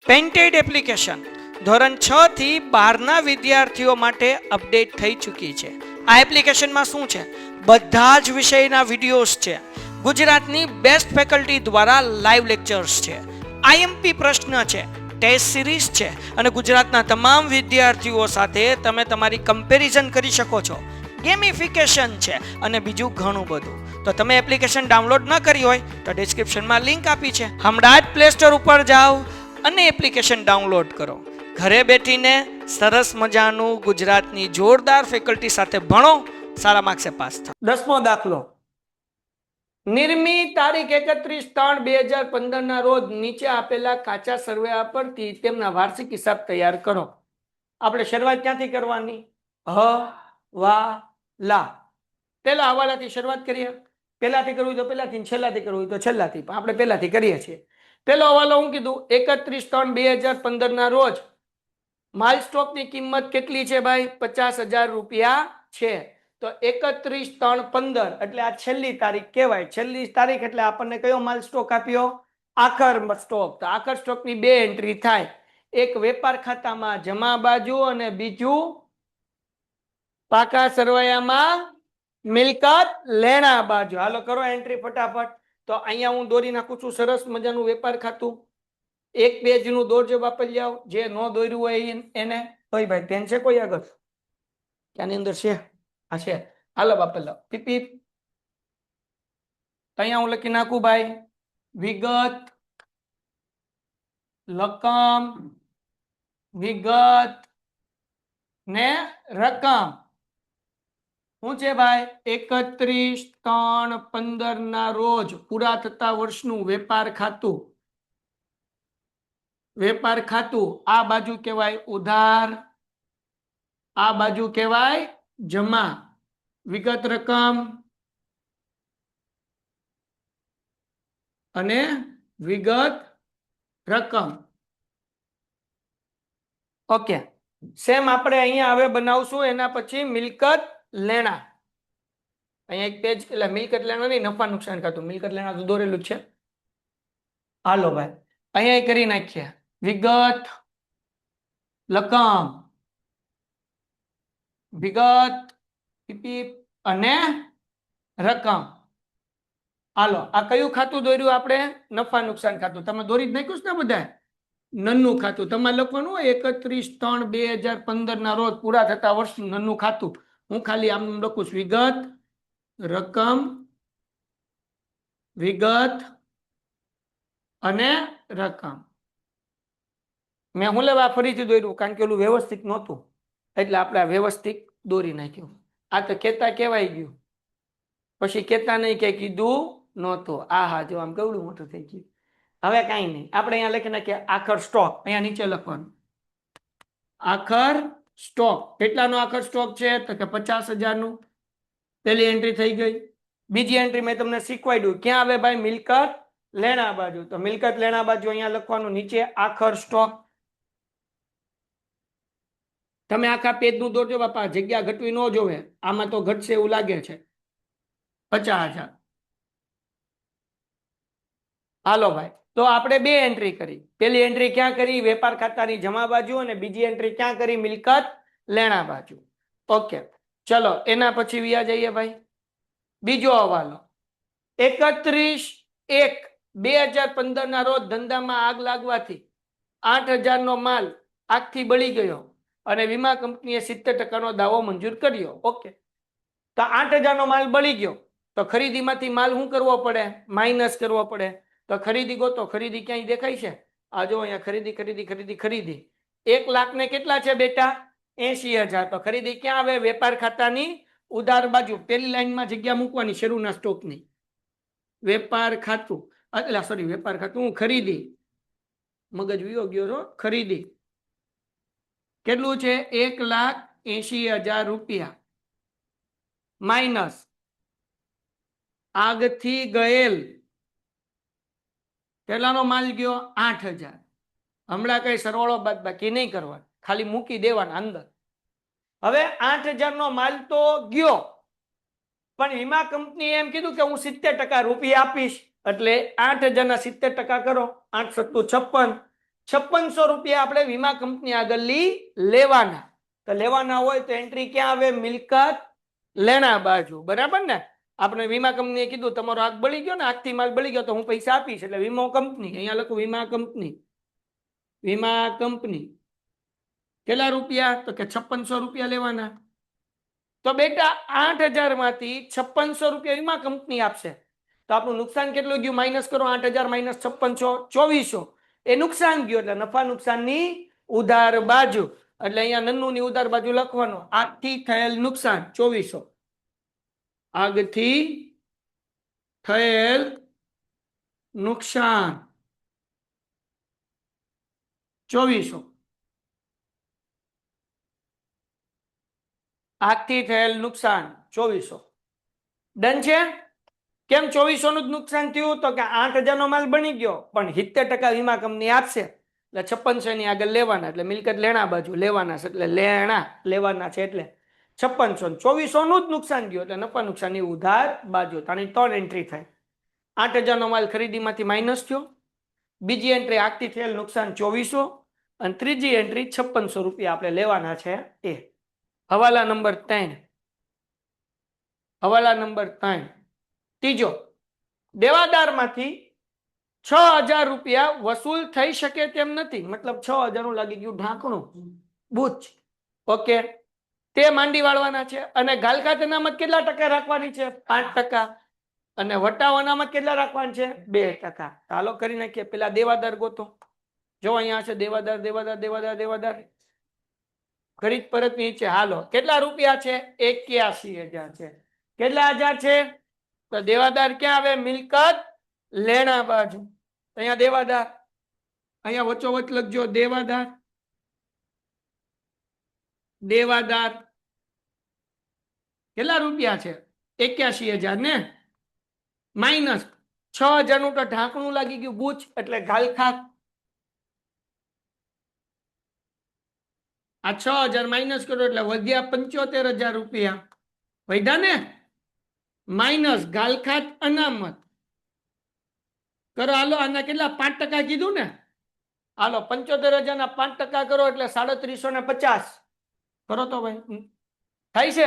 Painted application ધોરણ 6 થી 12ના વિદ્યાર્થીઓ માટે અપડેટ થઈ ચૂકી છે. આ એપ્લિકેશનમાં શું છે? બધા જ વિષયના વિડીયોઝ છે. ગુજરાતની બેસ્ટ ફેકલ્ટી દ્વારા લાઈવ લેક્ચર્સ છે. આઈએમપી પ્રશ્ન છે, ટેસ્ટ સિરીઝ છે અને ગુજરાતના તમામ વિદ્યાર્થીઓ સાથે તમે તમારી કમ્પેરિઝન કરી શકો છો. ગેમિફિકેશન છે અને બીજું ઘણું બધું. તો તમે એપ્લિકેશન ડાઉનલોડ ન કરી હોય તો ડિસ્ક્રિપ્શનમાં લિંક આપી છે. હમણાં જ પ્લે સ્ટોર ઉપર જાઓ અને એપ્લિકેશન ડાઉનલોડ કરો. ઘરે બેઠીને સરસ મજાનું ગુજરાતની જોરદાર ફેકલ્ટી સાથે ભણો, સારા માર્ક્સે પાસ થાઓ. 10મો દાખલો. નિર્મી તારીખ 31/3/2015 ના રોજ નીચે આપેલા કાચા સરવૈયા પરથી તેમના વાર્ષિક હિસાબ તૈયાર કરો. આપણે શરૂઆત ક્યાંથી કરવાની? હ વા લા. પેલા હવાલાથી શરૂઆત કરીએ. પહેલાથી કરવું તો પહેલાથી, છેલ્લાથી કરવું તો છેલ્લાથી. આપણે પહેલાથી કરીએ છીએ. પેલો હવાલો હું કીધું? 31/3/2015 ના રોજ માલ સ્ટોકની કિંમત કેટલી છે ભાઈ? 50,000 રૂપિયા છે. તો 31/3/15 એટલે આ છેલ્લી તારીખ કહેવાય. છેલ્લી તારીખ એટલે આપણને કયો માલ સ્ટોક આપ્યો? આખર સ્ટોક. તો આખર સ્ટોકની બે એન્ટ્રી થાય. એક વેપાર ખાતામાં જમા બાજુ અને બીજું પાકા સરવૈયામાં મિલકત લેણા બાજુ. હાલો કરો એન્ટ્રી ફટાફટ. તો અહીંયા હું દોરી નાખું છું સરસ મજાનું વેપાર ખાતું. એક પેજ નું દોરજો બાપા જાઓ. જે ન દોર્યું હોય એને. ઓય ભાઈ પેન છે કોઈ આગળ? ક્યાંની અંદર છે? આ છે. હાલો બાપા લાવ. પીપી. અહીંયા હું લખી નાખું ભાઈ વિગત, લકમ, વિગત ને રકમ. શું છે ભાઈ? 31/3/15 ના રોજ પૂરા થતા વર્ષનું વેપાર ખાતું. વેપાર ખાતું આ બાજુ કહેવાય ઉધાર, આ બાજુ કહેવાય જમા. વિગત રકમ અને વિગત રકમ. ઓકે. સેમ આપણે અહીંયા હવે બનાવશું એના પછી મિલકત લેણા. અહીંયા એક પેજ એટલે મિલકત લેણા નહીં, નફા નુકસાન ખાતું. મિલકત લેણા તો દોરેલું જ છે. હાલો ભાઈ અહીંયા કરી નાખીએ. વિગત, લકમ, વિગત અને રકમ. હાલો આ કયું ખાતું દોર્યું આપણે? નફા નુકસાન ખાતું. તમે દોરી જ નાખ્યું છે ને બધા? નન્નું ખાતું. તમારે લખવાનું હોય 31/3/2015 ના રોજ પૂરા થતા વર્ષનું નન્નું ખાતું. હું ખાલી આમ લખું છું વિગત, રકમ, વિગત અને રકમ. મેં હું લેવા ફરીથી દોર્યું કારણ કે ઓલું વ્યવસ્થિત નહોતું એટલે આપણે વ્યવસ્થિત દોરી નાખ્યું. આ તો કેતા કહેવાય ગયું. પછી કેતા નહીં કે કીધું નહોતું. આ હા જો આમ કેવડું મોટું થઈ ગયું. હવે કાંઈ નહીં. આપણે અહીંયા લખી નાખીએ આખર સ્ટોક. અહીંયા નીચે લખવાનું આખર સ્ટોક. કેટલાનો આખર સ્ટોક છે? તો કે 50,000 નું. પેલી એન્ટ્રી થઈ ગઈ. બીજી એન્ટ્રી મેં તમને શીખવાડ્યું. ક્યાં આવે ભાઈ? મિલકત લેણા બાજુ. તો મિલકત લેણા બાજુ અહીંયા લખવાનું નીચે આખર સ્ટોક. તમે આખા પેજ નું દોરજો બાપા, જગ્યા ઘટવી ન જોવે. આમાં તો ઘટશે એવું લાગે છે. 50,000. હાલો ભાઈ તો આપણે બે એન્ટ્રી કરી. પેલી એન્ટ્રી ક્યાં કરી? વેપાર ખાતાની જમા બાજુ. અને બીજી એન્ટ્રી ક્યાં કરી? મિલકત લેણા બાજુ. ઓકે ચલો એના પછી વ્યા જઈએ ભાઈ. બીજો હવાલો 31/1/2015 ના રોજ ધંધામાં આગ લાગવાથી 8,000 નો માલ આગથી બળી ગયો અને વીમા કંપનીએ 70% દાવો મંજૂર કર્યો. ઓકે તો 8,000 નો માલ બળી ગયો તો ખરીદીમાંથી માલ શું કરવો પડે? માઇનસ કરવો પડે. તો ખરીદી ગોતો. ખરીદી ક્યાંય દેખાય છે? આ જો અહીંયા ખરીદી ખરીદી ખરીદી ખરીદી 1 લાખ ને કેટલા છે બેટા? 80,000. તો ખરીદી ક્યાં આવે? વેપાર ખાતાની ઉધાર બાજુ. પેલી લાઈનમાં જગ્યા મૂકવાની શરૂના સ્ટોકની. વેપાર ખાતું એટલે સોરી વેપાર ખાતું ખરીદી. મગજ વિયો ગયો છો. ખરીદી કેટલું છે? 1,80,000 રૂપિયા માઇનસ આગથી ગયેલ કેટલાનો માલ ગયો? 8,000. હમણાં કઈ સરવાળો બાદ બાકી નહીં કરવા, ખાલી મૂકી દેવાના અંદર. હવે 8,000 નો માલ તો ગયો પણ વીમા કંપનીએ એમ કીધું કે હું 70% રૂપિયા આપીશ. એટલે 8,000 ના 70% કરો. 8 × 56 ₹5600 આપણે વીમા કંપની આગળ લેવાના. તો લેવાના હોય તો એન્ટ્રી ક્યાં આવે? મિલકત લેણા બાજુ. બરાબર ને? આપણે વીમા કંપનીએ કીધું તમારો આગ બળી ગયો ને, આગથી માલ બળી ગયો તો હું પૈસા આપીશ, એટલે વીમો કંપની. અહીંયા લખું વીમા કંપની. વીમા કંપની કેટલા રૂપિયા? તો કે ₹5600 લેવાના. તો બેટા 8000 માંથી ₹5600 વીમા કંપની આપશે. તો આપણું નુકસાન કેટલું ગયું? માઇનસ કરો. 8000 માઇનસ 5600 2400. એ નુકસાન ગયું એટલે નફા નુકસાનની ઉધાર બાજુ. એટલે અહીંયા નન્નું ની ઉધાર બાજુ લખવાનો આગથી થયેલ નુકસાન 2400. આગથી થયેલ નુકસાન 2400. આગથી થયેલ નુકસાન 2400. ડન છે? કેમ 2400 નું જ નુકસાન થયું? તો કે 8000 નો માલ બની ગયો પણ 70% વીમા કંપની આપશે એટલે 5600 ની આગળ લેવાના, એટલે મિલકત લેણા બાજુ લેવાના છે, એટલે લેણા લેવાના છે એટલે 5600. 2400 નું જ નુકસાન ગયું એટલે નફા નુકસાનની ઉધાર બાજુ. આની 3 એન્ટ્રી થાય. 8000 નો માલ ખરીદીમાંથી માઇનસ થયો, બીજી એન્ટ્રી આગથી થયેલ નુકસાન 2400 અને ત્રીજી એન્ટ્રી ₹5600 આપણે લેવાના છે એ. હવાલા નંબર 3. હવાલા નંબર 3 ત્રીજો, દેવાદારમાંથી ₹6000 વસૂલ થઈ શકે તેમ નથી. મતલબ 6000 નું લાગી ગયું ઢાંકણું, બુચ. ઓકે, તે માંડી વાળવાના છે અને ગાલખાત અનામત કેટલા ટકા રાખવાની છે? 5%. અને વટાવ અનામત કેટલા રાખવાની છે? 2%. ચાલો કરી નાખીએ. પેલા દેવાદાર ગોતો. જો અહીંયા છે દેવાદાર, દેવાદાર, દેવાદાર, દેવાદાર. ખરીદ પરત નીચે. હાલો, કેટલા રૂપિયા છે? 81000 છે. કેટલા હજાર છે? તો દેવાદાર ક્યાં આવે? મિલકત લેણા બાજુ. અહીંયા દેવાદાર, અહીંયા વચ્ચોવચ લખજો દેવાદાર. દેવાદાર કેટલા રૂપિયા છે? 81000 ને માઇનસ 6000 નું તો ઢાંકણું લાગી ગયું બુચ એટલે ગાલખાત. આ 6000 માઇનસ કરો એટલે વધ્યા ₹75000. વધ્યા ને? માઇનસ ગાલખાત અનામત કરો. હાલો, આના કેટલા? 5% કીધું ને? હાલો, 75000 ના 5% કરો એટલે 3750. કરો તો ભાઈ, થાય છે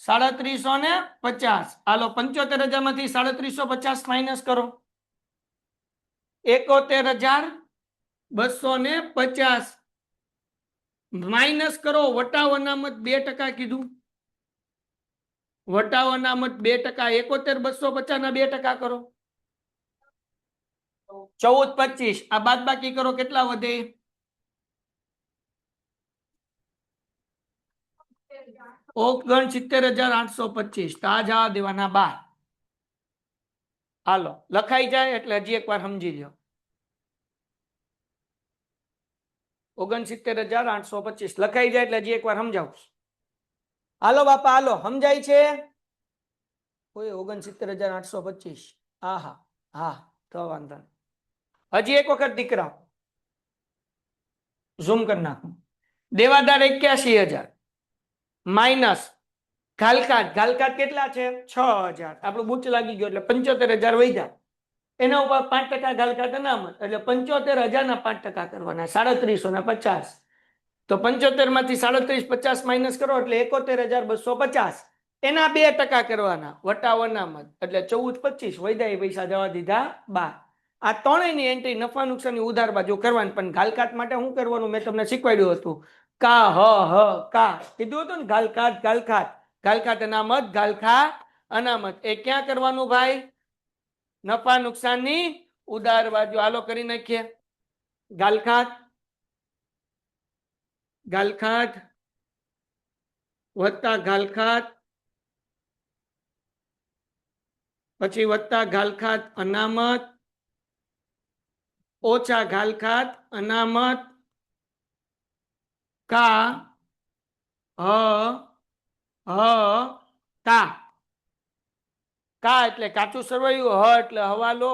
3750. હાલો, 75000 માંથી 3750 માઇનસ કરો. 71250 માઇનસ કરો. વટાવ અનામત 2% કીધું. વટાવ અનામત 2%. 71250 ના 2% કરો. 1425. આ બાદ બાકી કરો. કેટલા વધે? 79825. તો આ જવા દેવાના 12. હાલો, લખાઈ જાય એટલે હજી એકવાર સમજી લો. 69825 લખાઈ જાય એટલે હજી એકવાર સમજાવું. હાલો બાપા, હાલો, સમજાય છે? કોઈ 69825. હા હા હા, તો વાંધો નહીં. હજી એક વખત દીકરા ઝૂમ કરી નાખો. દેવાદાર 81000 માઇનસ ગાલખાત. ગાલખાત કેટલા છે? 6000. આપણું બુચ લાગી ગયો એટલે 75000 વધ્યા. એના ઉપર 5% ગાલખાત અનામત એટલે 75000 ના 5% કરવાના 3750. તો 75 માંથી 3750 માઇનસ કરો એટલે 71250. એના 2% કરવાના વટાવ અનામત એટલે 1425. વધ્યા પૈસા જવા દીધા 12. આ ત્રણેયની એન્ટ્રી નફા નુકસાનની ઉધાર બાજુ કરવાની. પણ ગાલખાત માટે શું કરવાનું મેં તમને શીખવાડ્યું હતું. કા હ હ કા કીધું હતું ને? ગાલખાત, ગાલખાત, ગાલખાત અનામત, ગાલખાત અનામત. એ ક્યાં કરવાનું ભાઈ? નફા નુકસાનની ઉધાર બાજુ. હાલો કરી નાખીએ. ગાલખાત, ગાલખાત વત્તા ગાલખાત, પછી વત્તા ગાલખાત અનામત ઓછા ગાલખાત અનામત કા હ હ કા. કા એટલે કાચું સરવૈયું, હ એટલે હવાલો,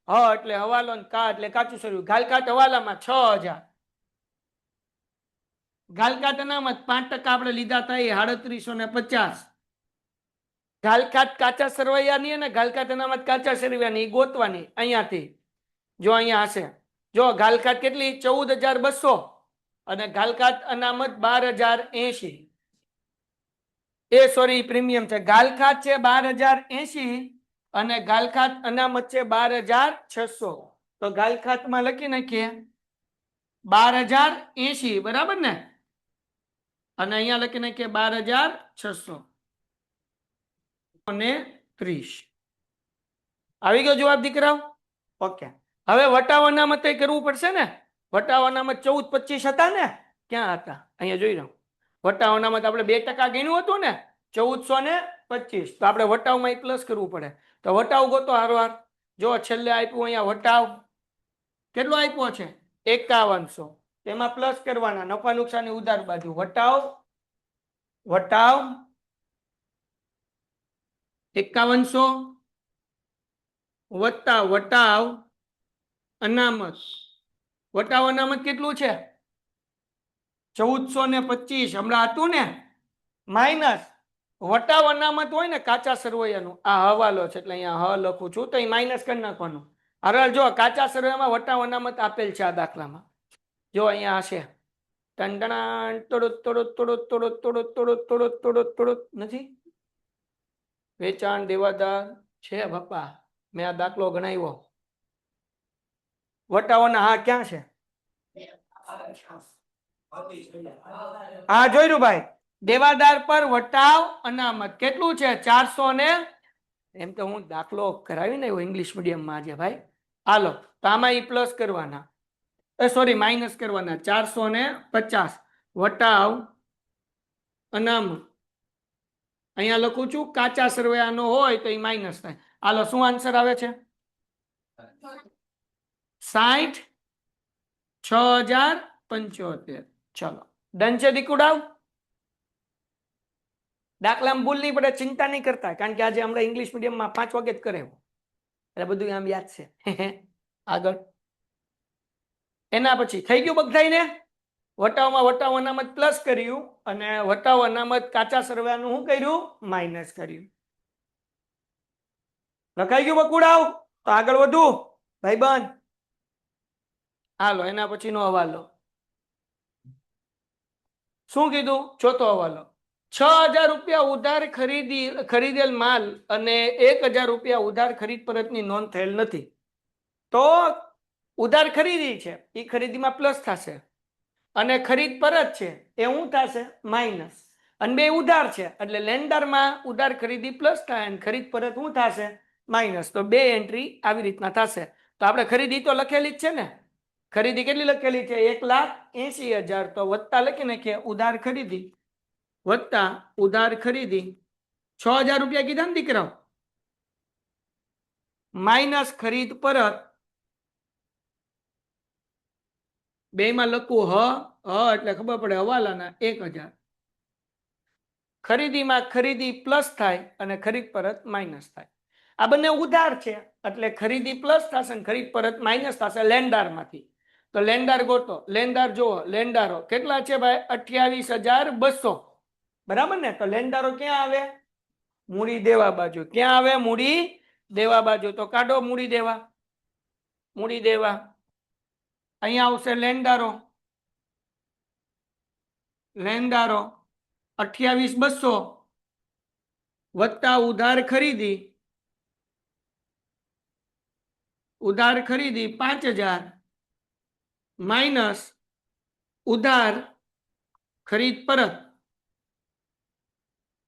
હ એટલે હવાલો, કા એટલે કાચું સરવૈયું. ગાલખાત હવાલામાં 6000. ગાલખાત અનામત 5% આપણે લીધા હતા 3850. ગાલખાત કાચા સરવૈયાની અને ગાલખાત અનામત કાચા સરવૈયાની ગોતવાની અહીંયાથી. જો અહીંયા હશે, જો ગાલખાત કેટલી 14,200 અને ગાલખાત અનામત 12,080 એ સોરી પ્રીમિયમ છે ગાલખાત છે 12,080 અને ગાલખાત અનામત છે 12,600 તો ગાલખાતમાં લખી નાખીએ 12,080 બરાબર ને અને અહીંયા લખી નાખીએ 12,600 અને 30 આવી ગયો જવાબ દીકરાઓ ઓકે હવે વટાવ અનામત કરવું પડશે ને વટાવ અનામત 14,25 હતા ને ક્યાં હતા અહીંયા જોઈ લો વટાવ અનામત આપણે 2% ગણ્યું હતું ને 1425 તો આપણે વટાવમાં પ્લસ કરવું પડે તો વટાવ ગોતો હારવાર જો છેલ્લે આપ્યું અહીંયા વટાવ કેટલો આપ્યો છે 5100 તેમાં પ્લસ કરવાના નફા નુકસાની ઉધાર બાજુ વટાવ 5100 વત્તા વટાવ અનામત કેટલું છે 1425 હમણાં હતું ને માઇનસ વટાવ અનામત હોય ને કાચા સરવૈયાનું આ હવાલો છે એટલે અહીંયા હ લખું છું તો એ માઇનસ કરી નાખવાનું હવે જો કાચા સરવૈયામાં વટાવ અનામત આપેલ છે આ દાખલામાં જો અહીંયા હશે ટંટણાણ તોડો નથી વેચાણ દેવાદાર છે બાપા મેં આ દાખલો ગણાવ્યો વટાવોના હા ક્યાં છે હા જોયું ભાઈ દેવાદાર પર વટાવ અનામત કેટલું છે 400 ને એમ તો હું દાખલો કરાવી ને ઇંગ્લિશ મીડિયમમાં આજે ભાઈ હાલો તો આમાં ઈ પ્લસ કરવાના સોરી માઇનસ કરવાના 450 વટાવ અનામત અહીંયા લખું છું કાચા સરવૈયાનો હોય તો એ માઇનસ થાય હાલો શું આન્સર આવે છે 60,6,075 ચલો ડન છે દીકુડાવ દાખલામાં ભૂલ નહીં પડે ચિંતા નહીં કરતા કારણ કે આજે હમણાં ઇંગ્લિશ મીડિયમમાં 5 વાગે જ કરે એટલે બધું આમ યાદ છે આગળ એના પછી થઈ ગયું બધાઈને વટાવમાં વટાવ અનામત પ્લસ કર્યું અને વટાવ અનામત કાચા સરવૈયાનું શું કર્યું માઇનસ કર્યું લખાઈ ગયું બકુડાવ તો આગળ વધુ ભાઈબંધ હાલો એના પછીનો હવાલો શું કીધું ચોથો હવાલો 6,000 રૂપિયા ઉધાર ખરીદેલ માલ અને 1,000 રૂપિયા ઉધાર ખરીદ પરતની નોંધ થયેલ નથી તો ઉધાર ખરીદી છે એ ખરીદીમાં પ્લસ થશે અને ખરીદ પરત છે એ શું થશે માઇનસ અને બે ઉધાર છે એટલે લેન્ડરમાં ઉધાર ખરીદી પ્લસ થાય અને ખરીદ પરત શું થશે માઇનસ તો બે એન્ટ્રી આવી રીતના થશે તો આપણે ખરીદી તો લખેલી જ છે ને ખરીદી કેટલી લખેલી છે 1,80,000 તો વત્તા લખી નાખીએ ઉધાર ખરીદી વત્તા ઉધાર ખરીદી 6,000 રૂપિયા કીધા ને દીકરાઓ માઇનસ ખરીદ પરત બે માં લખવું હ એટલે ખબર પડે હવાલાના 1,000 ખરીદીમાં ખરીદી પ્લસ થાય અને ખરીદ પરત માઇનસ થાય આ બંને ઉધાર છે એટલે ખરીદી પ્લસ થશે અને ખરીદ પરત માઇનસ થશે લેન્ડારમાંથી તો લેન્ડાર ગોતો લેન્ડાર જુઓ લેન્ડારો કેટલા છે ભાઈ 28,200 બરાબર ને તો લેન્ડારો ક્યાં આવે મૂડી દેવા બાજુ ક્યાં આવે મૂડી દેવા બાજુ તો કાઢો મૂડી દેવા અહીંયા આવશે લેન્ડારો 28,200 વત્તા ઉધાર ખરીદી 5,000 માઇનસ ઉધાર ખરીદ પરત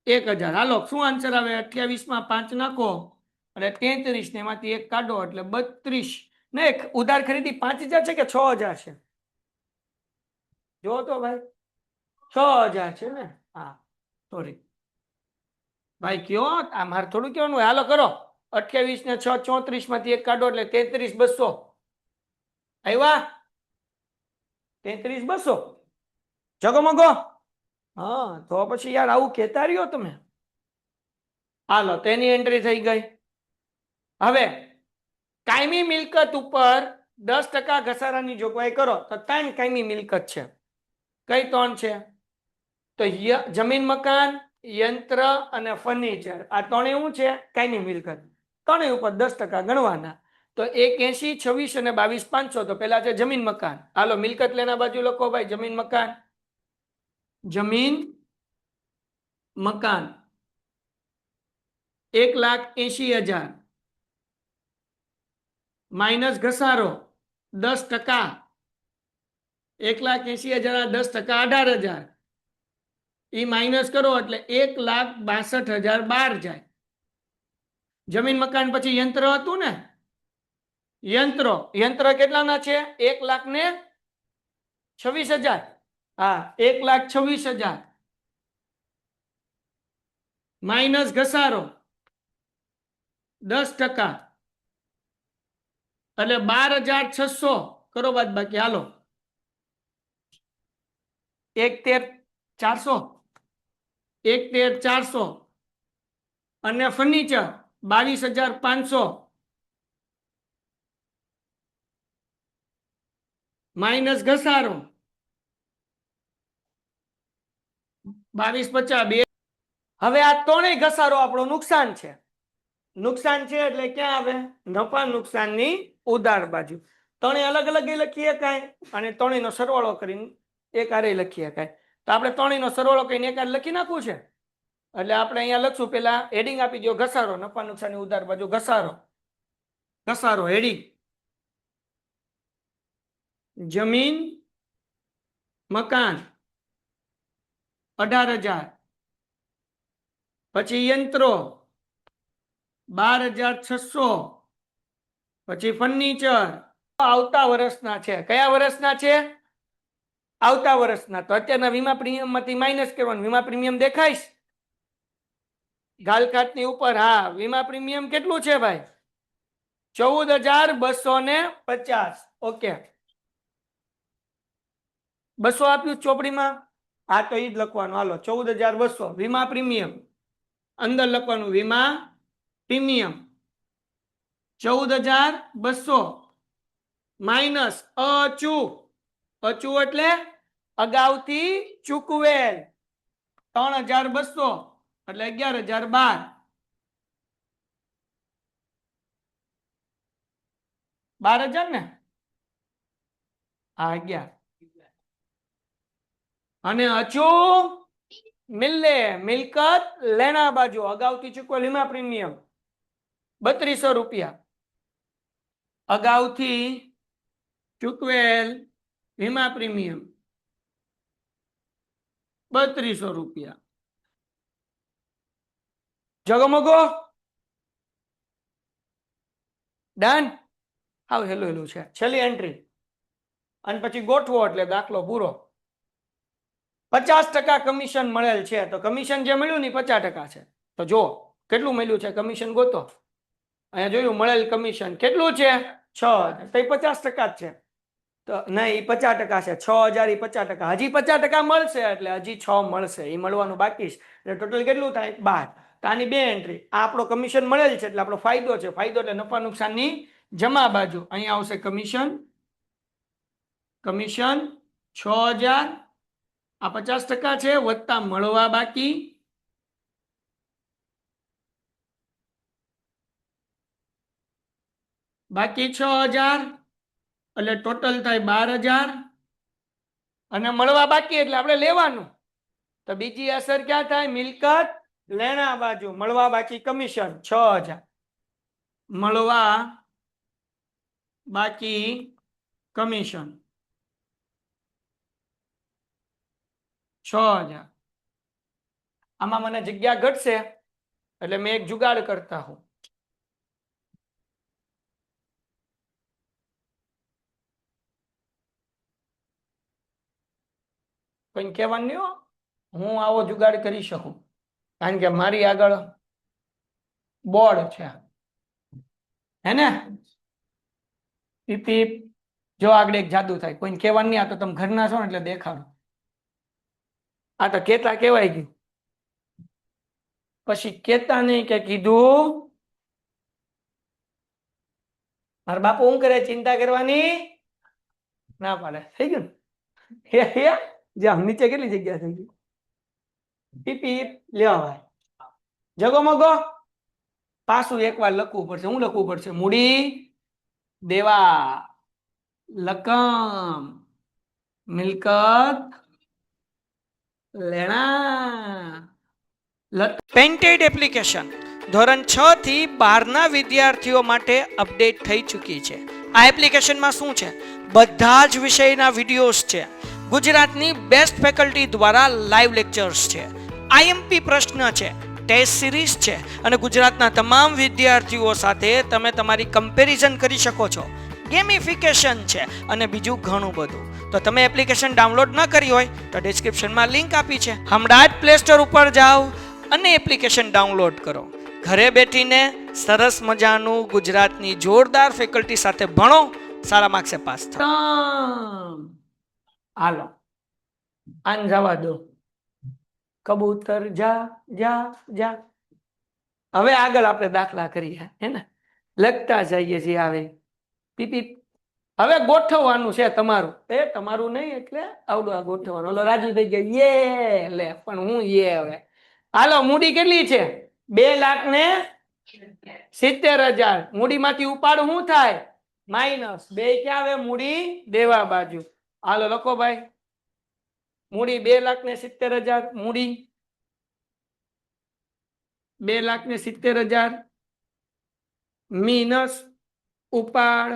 1,000 હાલો શું આન્સર આવે 28 માં 5 નાખો અને 33 ને એમાંથી 1 કાઢો એટલે 32 ને ઉધાર ખરીદી 5,000 છે કે 6,000 છે જો તો ભાઈ 6,000 છે ને હા સોરી ભાઈ કયો આ મારે થોડું કહેવાનું હાલો કરો 28 ને 6 34 માંથી 1 કાઢો એટલે 33,200 આવ્યા 33,200 જગમગો હા તો પછી યાર આવું કહેતા રહ્યો તમે હાલો તેની એન્ટ્રી થઈ ગઈ હવે કાયમી મિલકત ઉપર 10% ઘસારાની જોગવાઈ કરો તો 3 કાયમી મિલકત છે કઈ 3 છે તો જમીન મકાન યંત્ર અને ફર્નિચર આ ત્રણેય શું છે કાયમી મિલકત ત્રણેય ઉપર 10% ગણવાના તો 180, 26 અને 22, 500. તો પેલા છે જમીન મકાન. હાલો મિલકત લેના બાજુ લખો ભાઈ, જમીન મકાન. જમીન મકાન 1,80,000 માઇનસ ઘસારો 10%. 1,80,000 10%, 18,000. એ માઇનસ કરો એટલે 1,62,012 જાય. જમીન મકાન પછી યંત્ર હતું ને, યંત્ર કેટલાના છે? 1,26,000. હા, 1,26,000 માઇનસ ઘસારો 10%, એટલે 12,600 કરો બાદ બાકી. હાલો 1,13,400, 1,13,400 અને ફર્નિચર 22,500 માઇનસ ઘસારો 22,50. હવે આ ત્રણેય ઘસારો આપણો નુકસાન છે. નુકસાન છે એટલે ક્યાં આવે? નફા નુકસાનની ઉધાર બાજુ. ત્રણેય અલગ અલગ લખીએ કાંઈ, અને ત્રણેયનો સરવાળો કરીને એક હારે લખીએ કાંઈ. તો આપણે ત્રણેયનો સરવાળો કરીને એક હારે લખી નાખવું છે. એટલે આપણે અહીંયા લખશું, પેલા હેડિંગ આપી દો ઘસારો, નફા નુકસાનની ઉધાર બાજુ ઘસારો. ઘસારો હેડિંગ જમીન મકાન 18,000, પછી યંત્રો 12,600, પછી ફર્નિચર આવતા વર્ષના છે. કયા વર્ષના છે? આવતા વર્ષના. તો અત્યારના વીમા પ્રીમિયમ માંથી માઇનસ કરવાનું. વીમા પ્રીમિયમ દેખાઈશ ગાલકાટની ઉપર? હા, વીમા પ્રીમિયમ કેટલું છે ભાઈ? 14,250. ઓકે, 200 આપ્યું ચોપડીમાં. હા, તો એ જ લખવાનું. હાલો 14,200 વીમા પ્રીમિયમ. અંદર લખવાનું વીમા પ્રીમિયમ 14,200 માઇનસ અચૂક. અચૂક એટલે અગાઉથી ચૂકવેલ 3,200 એટલે 11,012. 12,000 ને? હા, 11. અને અચૂક મિલકત લેના બાજુ અગાઉથી ચૂકવેલ વીમા પ્રીમિયમ 3,200 રૂપિયા. અગાઉથી ચૂકવેલ વીમા પ્રીમિયમ 3,200 રૂપિયા. જગમગો ડન. હાવ હેલું છે. છેલ્લી એન્ટ્રી અને પછી ગોઠવો એટલે દાખલો પૂરો. 50% કમિશન મળેલ છે. તો કમિશન જે મળ્યું ને 50% છે. તો જો કેટલું મળ્યું છે કમિશન ગોતો. અહીંયા જોયું મળેલ કમિશન કેટલું છે? 6,000. તો એ 50% જ છે. તો નહીં, 50% છે. 6,000 એ 50%. હજી 50% મળશે એટલે હજી 6 મળશે. એ મળવાનું બાકી છે. એટલે ટોટલ કેટલું થાય? 12. તો આની 2 એન્ટ્રી. આ આપણો કમિશન મળેલ છે એટલે આપણો ફાયદો છે. ફાયદો એટલે નફા નુકસાનની જમા બાજુ. અહીંયા આવશે કમિશન 6,000. આ 50% છે વત્તા મળવા બાકી બાકી 6,000 એટલે ટોટલ થાય 12,000 અને મળવા બાકી એટલે આપણે લેવાનું. તો બીજી અસર ક્યાં થાય? મિલકત લેણા બાજુ. મળવા બાકી કમિશન 6,000. મળવા બાકી કમિશન 6,000. આમાં મને જગ્યા ઘટશે એટલે મેં એક જુગાડ કરતા હું. કોઈ કહેવાનું નહીં હો, હું આવો જુગાડ કરી શકું કારણ કે મારી આગળ બોર્ડ છે. હે ને? પીપી જો આગળ એક જાદુ થાય. કોઈને કહેવાનું નહીં. આ તો તમે ઘરના છો ને એટલે દેખાડો. આ તો કેતા કહેવાય ગયું. પછી કેતા નહીં કે કીધું મારા બાપુ શું કરે? ચિંતા કરવાની ના પાડે. થઈ ગયું ને? જ્યાં નીચે કેટલી જગ્યા થઈ ગઈ? પીપી લેવા ભાઈ. જગો મગો પાછું એકવાર લખવું પડશે. હું લખવું પડશે? મૂડી દેવા, લકમ, મિલકત, લેણા. પેન્ટેડ એપ્લિકેશન ધોરણ 6 થી 12ના વિદ્યાર્થીઓ માટે અપડેટ થઈ ચૂકી છે. આ એપ્લિકેશનમાં શું છે? બધા જ વિષયના વિડીયોઝ છે. ગુજરાતની બેસ્ટ ફેકલ્ટી દ્વારા લાઈવ લેક્ચર્સ છે. આઈએમપી પ્રશ્ન છે, ટેસ્ટ સિરીઝ છે અને ગુજરાતના તમામ વિદ્યાર્થીઓ સાથે તમે તમારી કમ્પેરિઝન કરી શકો છો. ગેમિફિકેશન છે અને બીજું ઘણું બધું. તો તમે એપ્લિકેશન ડાઉનલોડ ન કરી હોય તો ડિસ્ક્રિપ્શનમાં લિંક આપી છે. હમણાં જ પ્લે સ્ટોર ઉપર જાઓ અને એપ્લિકેશન ડાઉનલોડ કરો. ઘરે બેઠીને સરસ મજાનું ગુજરાતની જોરદાર ફેકલ્ટી સાથે ભણો, સારા માર્ક્સે પાસ થાઓ. હાલો આન જવા દો. કબૂતર જા જા જા. હવે આગળ આપણે દાખલા કરીએ, હે ને? લખતા જઈએ છીએ. આવે પીપી. હવે ગોઠવવાનું છે તમારું. એ તમારું નહીં એટલે આવડું આ ગોઠવવાનું. ઓલો રાજુ થઈ ગયો યે લે, પણ હું યે હવે. હાલો, મૂડી કેટલી છે? 2,70,000. મૂડીમાંથી ઉપાડ શું થાય? માઇનસ. બે ક્યાં આવે? મૂડી દેવા બાજુ. હાલો લખો ભાઈ. મૂડી 2,70,000. મૂડી 2,70,000 minus ઉપાડ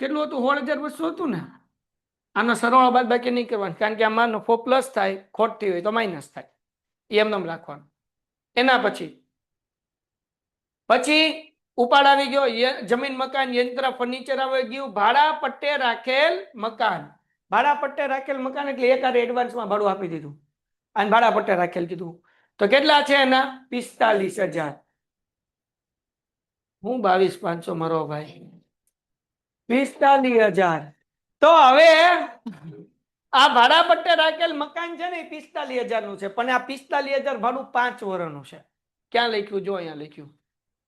કેટલું હતું? 16,200 હતું ને? આનો સરવાળો બાદ બાકી નહીં કરવાનું, કારણ કે આમાં નફો પ્લસ થાય, ખોટ થઈ હોય તો માઇનસ થાય. એમ નામ રાખવાનું. એના પછી ઉપાડ આવી ગયો. જમીન, મકાન, યંત્ર, ફર્નિચર આવી ગયું. ભાડા પટ્ટે રાખેલ મકાન. ભાડા પટ્ટે રાખેલ મકાન એટલે એક એડવાન્સમાં ભાડું આપી દીધું અને ભાડા પટ્ટે રાખેલ કીધું. તો કેટલા છે એના? 45,000. હું 22,500 મારો ભાઈ. 45,000. તો હવે આ ભાડા પટ્ટે રાખેલ મકાન છે ને 45,000 નું છે, પણ આ 45,000 ભાડું 5 વર્ષનું છે. ક્યાં લખ્યું? જો અહીંયા લખ્યું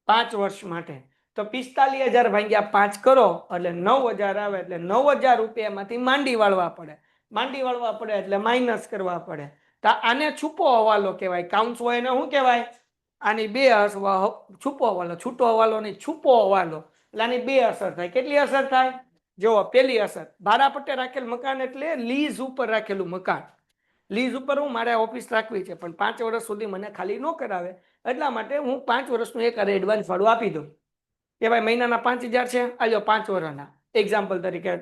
5 વર્ષ માટે. તો 45,000 ભાગ્યા 5 કરો એટલે 9,000 આવે. એટલે 9,000 રૂપિયામાંથી માંડી વાળવા પડે. માંડી વાળવા પડે એટલે માઇનસ કરવા પડે. તો આને છૂપો હવાલો કહેવાય. કાઉન્સ હોય એને શું કહેવાય? આની બે છૂપો હવાલો. છૂટો હવાલો નહીં, છૂપો હવાલો. એટલે આની બે અસર થાય. કેટલી અસર થાય? જો પેલી અસર, ભાડા પટ્ટે રાખેલ મકાન એટલે લીઝ ઉપર રાખેલું મકાન. લીઝ ઉપર હું મારે ઓફિસ રાખવી છે, પણ 5 વર્ષ સુધી મને ખાલી ન કરાવે, એટલા માટે હું 5 વર્ષનું એક એડવાન્સ ભાડું આપી દઉં. કે ભાઈ મહિનાના 5,000 છે, આજો 5 વર્ષના. એક્ઝામ્પલ તરીકે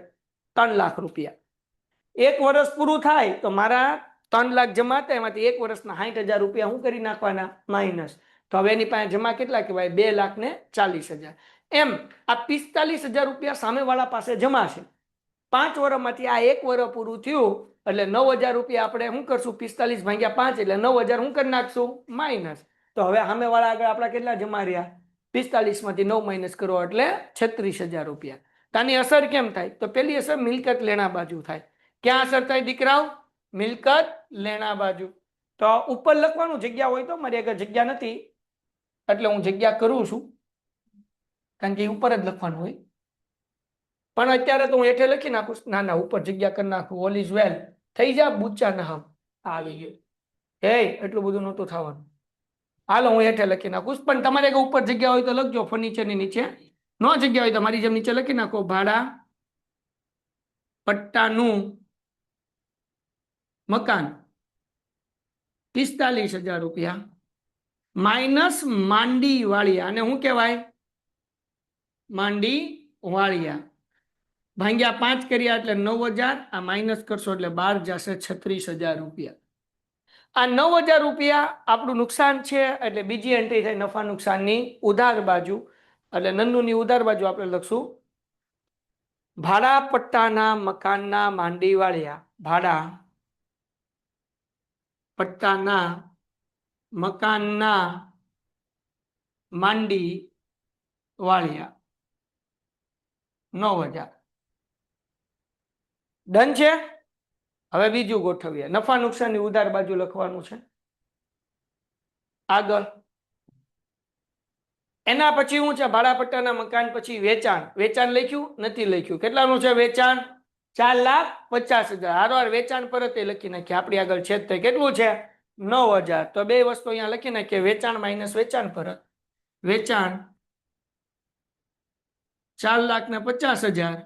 3 લાખ રૂપિયા. 1 વર્ષ પૂરું થાય તો મારા 3 લાખ જમા થાય, એમાંથી 1 વર્ષના 60,000 રૂપિયા હું કરી નાખવાના? માઇનસ. તો હવે એની પાસે જમા કેટલા કહેવાય? 2,40,000. એમ આ 45,000 રૂપિયા સામેવાળા પાસે જમા છે. 5 વર્ષમાંથી આ 1 વર્ષ પૂરું થયું એટલે 9,000 રૂપિયા આપણે શું કરશું? 45 ભાગ્યા 5 એટલે 9,000 શું કરી નાખશું? માઇનસ. તો હવે સામેવાળા આગળ આપણા કેટલા જમા રહ્યા? 45 માંથી 9 માઇનસ કરો એટલે 36,000 રૂપિયા. આની અસર કેમ થાય? તો પેલી અસર મિલકત લેણા બાજુ થાય. ક્યાં અસર થાય દીકરાઓ? મિલકત લેણા બાજુ. તો ઉપર લખવાનું, જગ્યા હોય તો. મારી આગળ જગ્યા નથી એટલે હું જગ્યા કરું છું, કારણ કે ઉપર જ લખવાનું હોય. પણ અત્યારે તો હું હેઠે લખી નાખું. ના ઉપર જગ્યા કરી નાખું. All is well. થઈ જા બુચ્ચા ના હમ. આવી ગયું. હે એટલું બધું નહોતું થવાનું. હાલો હું હેઠે લખી નાખું, પણ તમારે ઉપર જગ્યા હોય તો લખજો. ફર્નિચરની નીચે ન જગ્યા હોય તો મારી જેમ નીચે લખી નાખો. ભાડા પટ્ટાનું મકાન 45,000 રૂપિયા માઇનસ માંડી વાળિયા. અને શું કહેવાય? માંડી વાળિયા. ભાગ્યા 5 કર્યા એટલે 9,000. આ માઇનસ કરશો એટલે 12 જશે 36,000 રૂપિયા. આ 9,000 રૂપિયા આપણું નુકસાન છે, એટલે બીજી એન્ટ્રી થાય નફા નુકસાનની ઉધાર બાજુ. એટલે નન્નુની ઉધાર બાજુ આપણે લખશું ભાડા પટ્ટાના મકાનના માંડી વાળિયા. ભાડા પટ્ટાના મકાનના માંડી વાળિયા 9,000. ડન છે. હવે બીજું ગોઠવીએ. નફા નુકસાનની ઉધાર બાજુ લખવાનું છે આગળ. એના પછી શું છે? ભાડા પટ્ટાના મકાન પછી વેચાણ. વેચાણ લખ્યું નથી? લખ્યું. કેટલાનું છે વેચાણ? 4,50,000. હારવાર વેચાણ પરત એ લખી નાખીએ. આપણી આગળ છેદ થાય. કેટલું છે? 9,000. તો બે વસ્તુ અહીંયા લખી નાખીએ. વેચાણ માઇનસ વેચાણ પરત. વેચાણ 4,50,000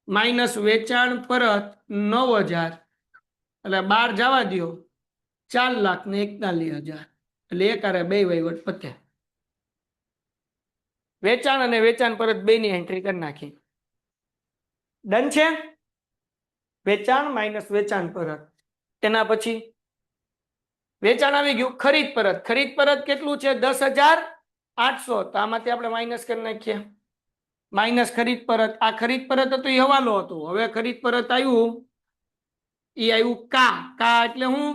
માઇનસ વેચાણ પરત 9,000 એટલે 12 જવા દો 4,41,000 એટલે એકારે બે વહીવટ પતે વેચાણ અને વેચાણ પરત બે ની એન્ટ્રી કરી નાખી ડન છે વેચાણ માઇનસ વેચાણ પરત તેના પછી વેચાણ આવી ગયું ખરીદ પરત કેટલું છે 10,800 તો આમાંથી આપણે માઇનસ કરી નાખીએ માઇનસ ખરીદ પરત આ ખરીદ પરત હતો એ હવાલો હતો હવે ખરીદ પરત આવ્યું એ આવ્યું કા એટલે હું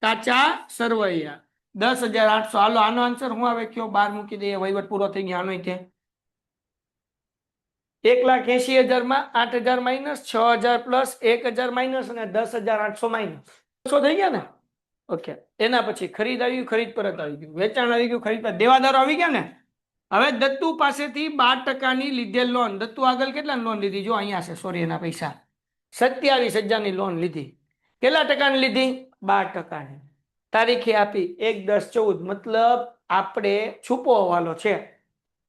કાચા સરવૈયા 10,800 હાલો આનો આન્સર હું આવે કયો 12 મૂકી દઈએ વહીવટ પૂરો થઈ ગયો આનો કે 1,80,000 માં 8,000 માઇનસ 6,000 પ્લસ 1,000 માઇનસ અને 10,800 માઇનસ થઈ ગયા ને ઓકે એના પછી ખરીદ આવી ગયું ખરીદ પરત આવી ગયું વેચાણ આવી ગયું ખરીદ પરત દેવાદારો આવી ગયા ને હવે દત્તુ પાસેથી 12% ની લીધેલ લોન દત્તુ આગળ કેટલા લોન લીધી જો અહીંયા છે સોરી એના પૈસા 27,000 ની લોન લીધી કેટલા ટકાની લીધી 12% ની તારીખે આપી 1/10/14 મતલબ આપણે છૂપો હવાલો છે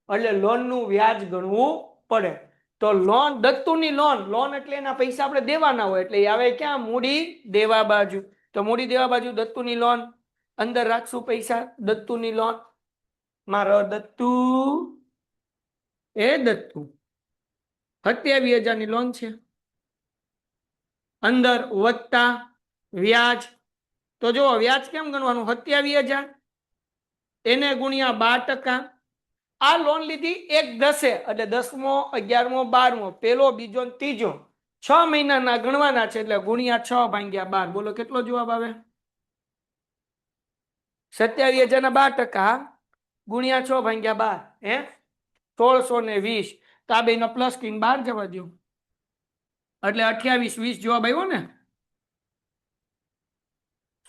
એટલે લોન નું વ્યાજ ગણવું પડે તો લોન દત્તુની લોન એટલે એના પૈસા આપણે દેવાના હોય એટલે આવે ક્યાં મૂડી દેવા બાજુ તો મૂડી દેવા બાજુ દત્તુની લોન અંદર રાખશું પૈસા દત્તુની લોન મારો દત્તુ એ દત્તુ 27,000 ની લોન છે અંદર વત્તા વ્યાજ તો જો વ્યાજ કેમ ગણવાનું 27,000 એને ગુણ્યા 12% આ લોન લીધી 1/10 એટલે 10મો 11મો 12મો પેલો બીજો ત્રીજો 6 મહિનાના ગણવાના છે એટલે ગુણ્યા 6/12 બોલો કેટલો જવાબ આવે 27,000 ના 12% ગુણ્યા 6/12 હે 1620 તો આ બેનો પ્લસ કરીને 12 જવા દો એટલે 28-20 જવાબ આવ્યો ને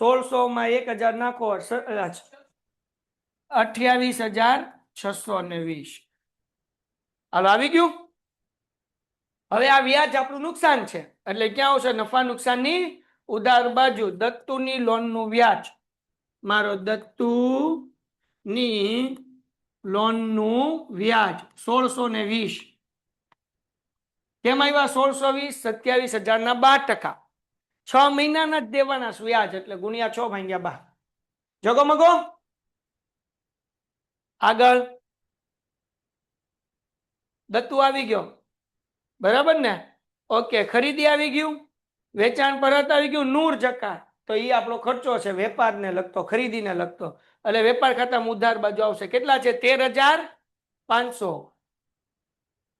1600 માં 1,000 નાખો 28,620 હાલો આવી ગયું હવે આ વ્યાજ આપણું નુકસાન છે એટલે ક્યાં આવશે નફા નુકસાનની ઉધાર બાજુ દત્તુની લોન નું વ્યાજ મારો દત્તુ ની લોન નું વ્યાજ 1620 કેમ આવ્યા 1620 27,000 ના 12% 6 મહિનાના જ દેવાના વ્યાજ એટલે ગુણ્યા 6/12 જગો મગો આગળ દત્તુ આવી ગયો બરાબર ને ઓકે ખરીદી આવી ગયું વેચાણ પરત આવી ગયું નૂર જકાત તો એ આપણો ખર્ચો છે વેપારને લગતો ખરીદીને લગતો એટલે વેપાર ખાતામાં ઉધાર બાજુ આવશે કેટલા છે 13,500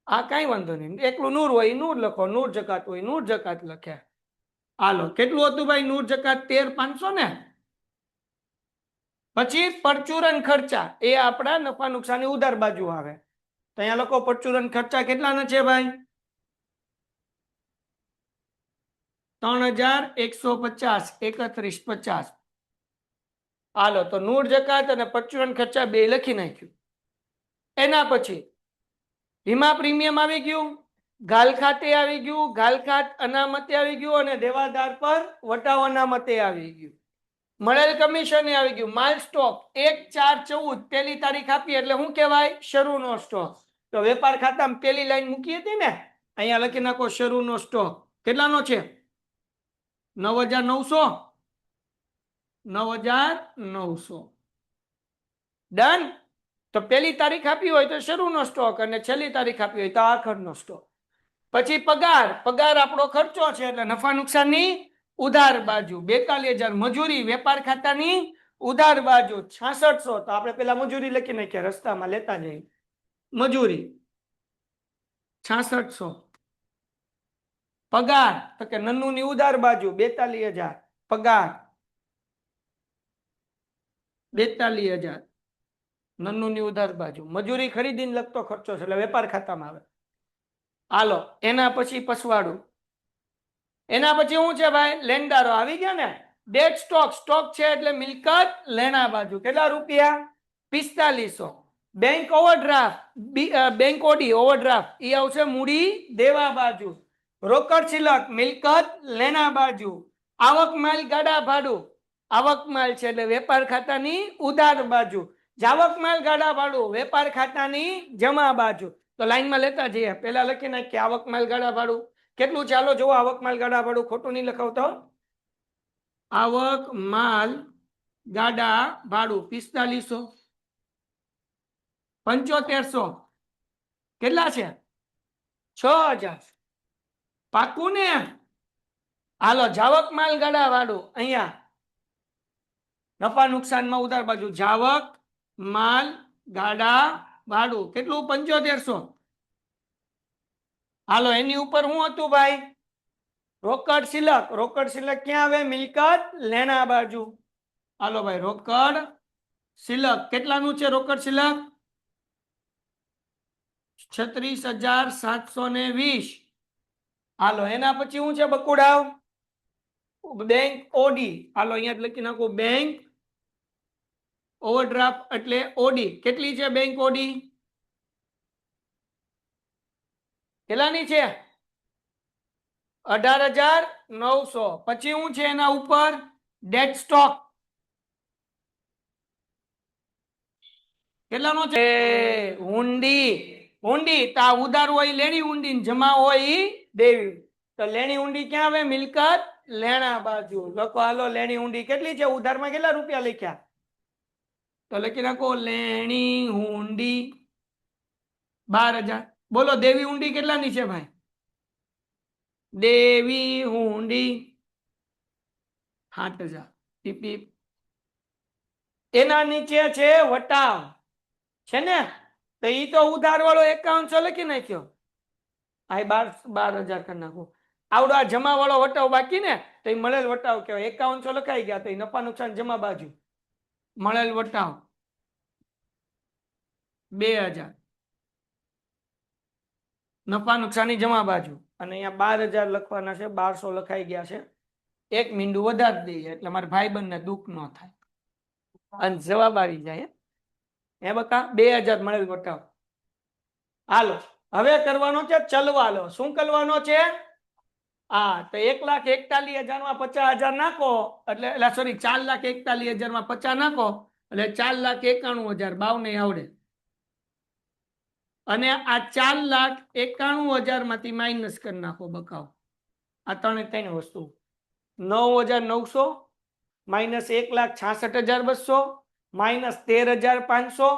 આ કઈ વાંધો નહીં એકલું નૂર હોય નૂર લખો નૂર જકાત હોય નૂર જકાત લખે હાલો કેટલું હતું ભાઈ નૂર જકાત 13,500 ને પછી પરચુરણ ખર્ચા એ આપણા નફા નુકસાની ઉધાર બાજુ આવે તો અહીંયા લોકો પરચુરણ ખર્ચા કેટલાના છે ભાઈ 3,150 31,50 હાલો તો નૂર જકાત અને પરચુરણ ખર્ચા બે લખી નાખ્યું એના પછી વીમા પ્રીમિયમ આવી ગયું ગાલ ખાતે આવી ગયું ગાલ ખાત અનામતે આવી ગયું અને દેવાદાર પર વટાવ અનામતે આવી ગયું મળેલ કમિશન આવી ગયું માલ સ્ટોક 1/4/14 પહેલી તારીખ આપી એટલે શું કહેવાય શરૂનો સ્ટોક તો વેપાર ખાતામાં પહેલી લાઈન મૂકી હતી ને અહીંયા લખી નાખો શરૂનો સ્ટોક કેટલાનો છે 9,900 ડન તો પહેલી તારીખ આપી હોય તો શરૂનો સ્ટોક અને છેલ્લી તારીખ આપી હોય તો આખરનો સ્ટોક પછી પગાર આપણો ખર્ચો છે એટલે નફા નુકસાનની ઉધાર બાજુ 42,000 મજૂરી વેપાર ખાતાની ઉધાર બાજુ 6600 તો આપણે પેલા મજૂરી લખી નાખીએ રસ્તામાં લેતા જઈએ મજૂરી 6600 પગાર તો કે નન્નુની ઉધાર બાજુ 42,000 પગાર 42,000 નન્નુની ઉધાર બાજુ મજૂરી ખરીદીને લગતો ખર્ચો છે એટલે વેપાર ખાતામાં આવે હાલો એના પછી પસવાડું એના પછી શું છે ભાઈ લેણદારો આવી ગયા ને ડેટ સ્ટોક છે એટલે મિલકત લેણા બાજુ કેટલા રૂપિયા 4500 bank overdraft bank OD overdraft એ આવશે મૂડી દેવા બાજુ રોકડ શિલક મિલકત લેણા બાજુ આવક માલ ગાડા ભાડું આવક માલ છે એટલે વેપાર ખાતાની ઉધાર બાજુ જાવક માલ ગાડા ભાડું વેપાર ખાતાની જમા બાજુ. તો લાઈનમાં લેતા જઈએ. પેલા લખી નાખીએ આવક માલ ગાડા ભાડું કેટલું. ચાલો જુઓ આવક માલ ગાડા ભાડું, ખોટું નહીં લખાવતો. આવક માલ ગાડા ભાડું 4500, 7500 કેટલા છે? 6000. પાકું ને? હાલો જાવક માલ ગાડા ભાડું અહીંયા નફા નુકસાનમાં ઉધાર બાજુ જાવક માલ ગાડા ભાડું કેટલું? 7500. હાલો એની ઉપર શું હતું ભાઈ? રોકડ શિલક. રોકડ શિલક ક્યાં આવે? મિલકત લેણા બાજુ. હાલો ભાઈ રોકડ શિલક કેટલાનું છે? રોકડ શિલક 36720. હાલો એના પછી શું છે બકુડાવ? Bank Audi. હાલો અહીંયા લખી નાખો બેંક ઓવરડ્રાફ્ટ એટલે ઓડી. કેટલી છે બેંક ઓડી? કેટલાની છે? 18,900. પછી શું છે એના ઉપર? ડેટ સ્ટોક કેટલાનો છે? હુંડી. હુંડી તો આ ઉધાર હોય લેણી હુંડી, જમા હોય દેવી. તો લેણી હુંડી ક્યાં આવે? મિલકત લેણા બાજુ. લખો હાલો લેણી હુંડી કેટલી છે? ઉધારમાં કેટલા રૂપિયા લખ્યા? તો લખી નાખો લેણી હુંડી 12,000. બોલો દેવી હુંડી કેટલાની છે ભાઈ? દેવી હુંડી 7,000. એના નીચે છે વટાવ છે ને, તો ઈ તો ઉધાર વાળો 5100 લખી નાખ્યો. આ 12,000 કરી નાખો. આવડો આ જમા વાળો વટાવ બાકી ને, તો એ મળેલ વટાવ કહેવાય. 5100 લખાઈ ગયા તો એ નફા નુકસાન જમા બાજુ. મળેલ વટાવ 2000 નફા નુકસાની જમા બાજુ. અને અહીંયા 12,000 લખવાના છે, 1200 લખાઈ ગયા છે. એક મીંડું વધારી દઈએ એટલે મારા ભાઈબંધને દુઃખ ન થાય અને જવાબ આવી જાય. હે બકા 2000 મળેલ વટાવ. હાલો હવે કરવાનો છે ચલવાલો. શું કરવાનો છે? હા તો 1,41,000 માં 50,000 નાખો એટલે સોરી 4,41,000 માં 50 નાખો એટલે 4,91,000. 52 આવડે. અને આ 4,91,000 માંથી માઇનસ કરી નાખો બકાવ. આ ત્રણ વસ્તુ 9,900 માઇનસ 1,66,200 માઇનસ 13,500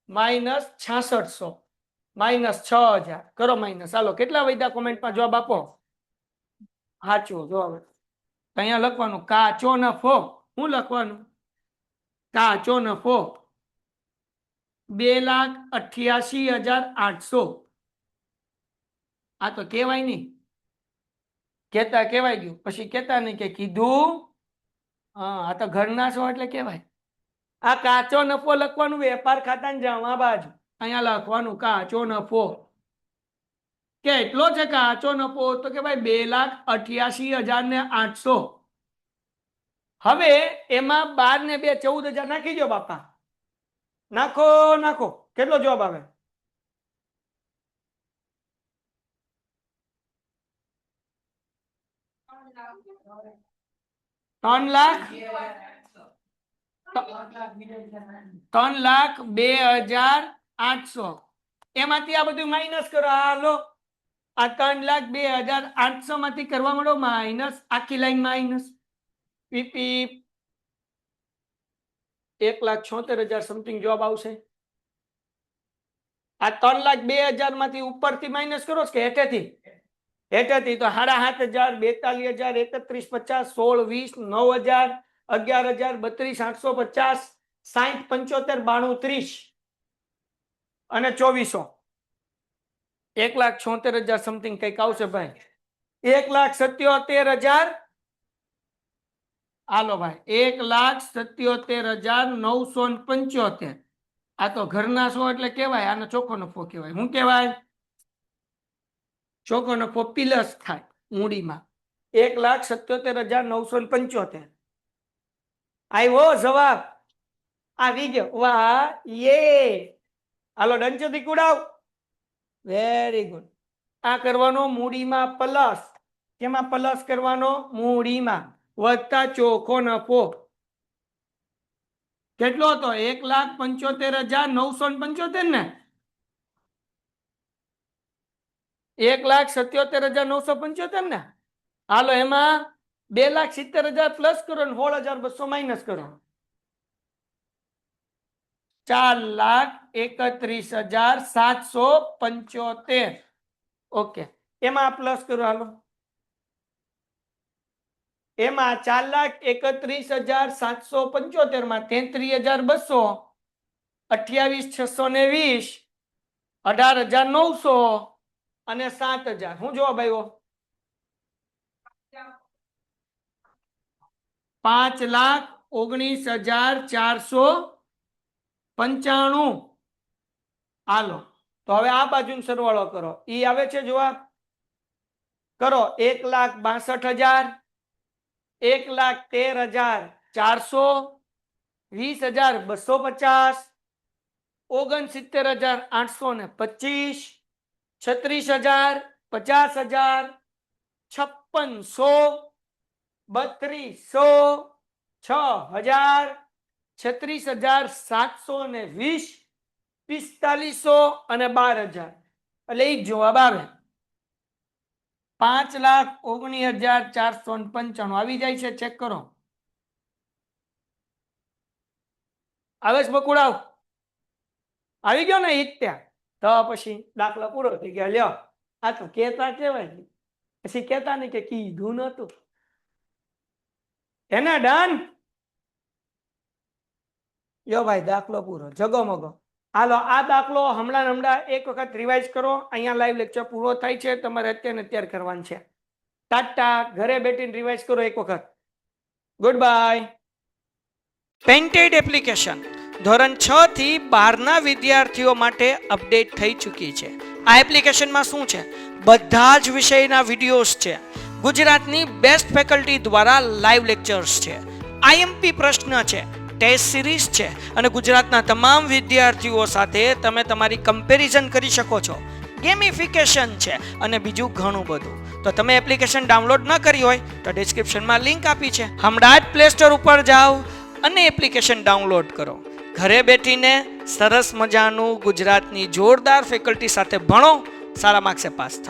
માઇનસ 6600 માઇનસ 6,000. કરો માઇનસ. હાલો કેટલા વધ્યા? કોમેન્ટમાં જવાબ આપો. સાચું જવાબ અહીંયા લખવાનું કાચો નફો. શું લખવાનું? કાચો નફો 2,88,800. આ તો કેવાય નહીં, કેતા કેવાય ગયું. પછી કેતા નહીં કે કીધું. હા આ તો ઘરના છો એટલે કેવાય. આ કાચો નફો લખવાનું વેપાર ખાતાની જમા બાજુ. અહીંયા લખવાનું કાચો નફો. કેટલો છે કાચો નફો? તો કે ભાઈ 2,88,800. હવે એમાં 12 ને 2 14,000 નાખી દો બાપા. નાખો નાખો. કેટલો જવાબ આવે? ત્રણ લાખ 2,800. એમાંથી આ બધું માઇનસ કરો. હાલો આ 3,02,800 માંથી કરવા માંડો માઇનસ. આખી લાઈન માઇનસ. પીપી 1,76,000 સમથિંગ જવાબ આવશે. આ 3,02,000 માંથી ઉપરથી માઇનસ કરો કે હેઠેથી? હેઠેથી. તો 7,500 42,000 31 50 16 20 9,000 11,000 32 850 60 75 92 30 અને 2400. 1,76,000 સમથિંગ કઈક આવશે ભાઈ. 1,77,000. હાલો ભાઈ 1,77,975. આ તો ઘરના છો એટલે કેવાય. આનો ચોખ્ખો નફો કહેવાય. શું કહેવાય? ચોખ્ખો નફો પ્લસ થાય મૂડીમાં. 1,77,975. આવ્યો જવાબ? આવી ગયો. વાહ યે. હાલો ડંચોથી કુડાવ. Very good. આ કરવાનો મૂડીમાં પ્લસ. કેમાં પ્લસ કરવાનો? મૂડીમાં. વધતા ચોખ્ખો નફો. કેટલો હતો? 1,75,975 ને 1,77,975 ને. હાલો એમાં 2,70,000 પ્લસ કરો ને 16,200 માઇનસ કરો. 4,31,775. ઓકે, એમાં પ્લસ કરો. હાલો એમાં 4,31,775 માં 33,200, 28,620, 18,900 અને 7,000. શું જવાબ આવ્યો? 5,19,495. હાલો તો હવે આ બાજુ સરવાળો કરો. ઈ આવે છે જવાબ? કરો. 1,62,000, 1,13,400, 20,250, 69,825, 36,000, 50,000, 5600, 3200, 6,000, 36,720, 4500 અને 12,000. એટલે એ જવાબ આવે 5,19,495. આવી જાય છે? ચેક કરો. આવે છે બકુડાવ? આવી ગયો ને? ઈ ત્યાં તો પછી દાખલો પૂરો થઈ ગયો. લ્યો, આ તો કેતા કેવાય, પછી કેતા નહીં કે કીધું નતું. એને ડન. યો ભાઈ દાખલો પૂરો, જગો મગો. હાલો આ દાખલો હમણાં એક વખત રિવાઇઝ કરો. અહીંયા લાઈવ લેક્ચર પૂરો થાય છે, તમારે અત્યારે કરવાનું છે. ટાટા, ઘરે બેઠીને રિવાઇઝ કરો એક વખત. Good bye. પેન્ટેડ એપ્લિકેશન ધોરણ 6 થી 12 ના વિદ્યાર્થીઓ માટે અપડેટ થઈ ચૂકી છે. આ એપ્લિકેશનમાં શું છે? બધા જ વિષયના વિડીયોઝ છે. ગુજરાતની બેસ્ટ ફેકલ્ટી દ્વારા લાઈવ લેક્ચર્સ છે. આઈએમપી પ્રશ્ન છે, ટેસ્ટ સિરીઝ છે અને ગુજરાતના તમામ વિદ્યાર્થીઓ સાથે તમે તમારી કમ્પેરિઝન કરી શકો છો. ગેમિફિકેશન છે અને બીજું ઘણું બધું. તો તમે એપ્લિકેશન ડાઉનલોડ ન કરી હોય તો ડિસ્ક્રિપ્શનમાં લિંક આપી છે. હમણાં જ પ્લે સ્ટોર ઉપર જાઓ અને એપ્લિકેશન ડાઉનલોડ કરો. ઘરે બેઠીને સરસ મજાનું ગુજરાતની જોરદાર ફેકલ્ટી સાથે ભણો, સારા માર્ક્સે પાસ થાઓ.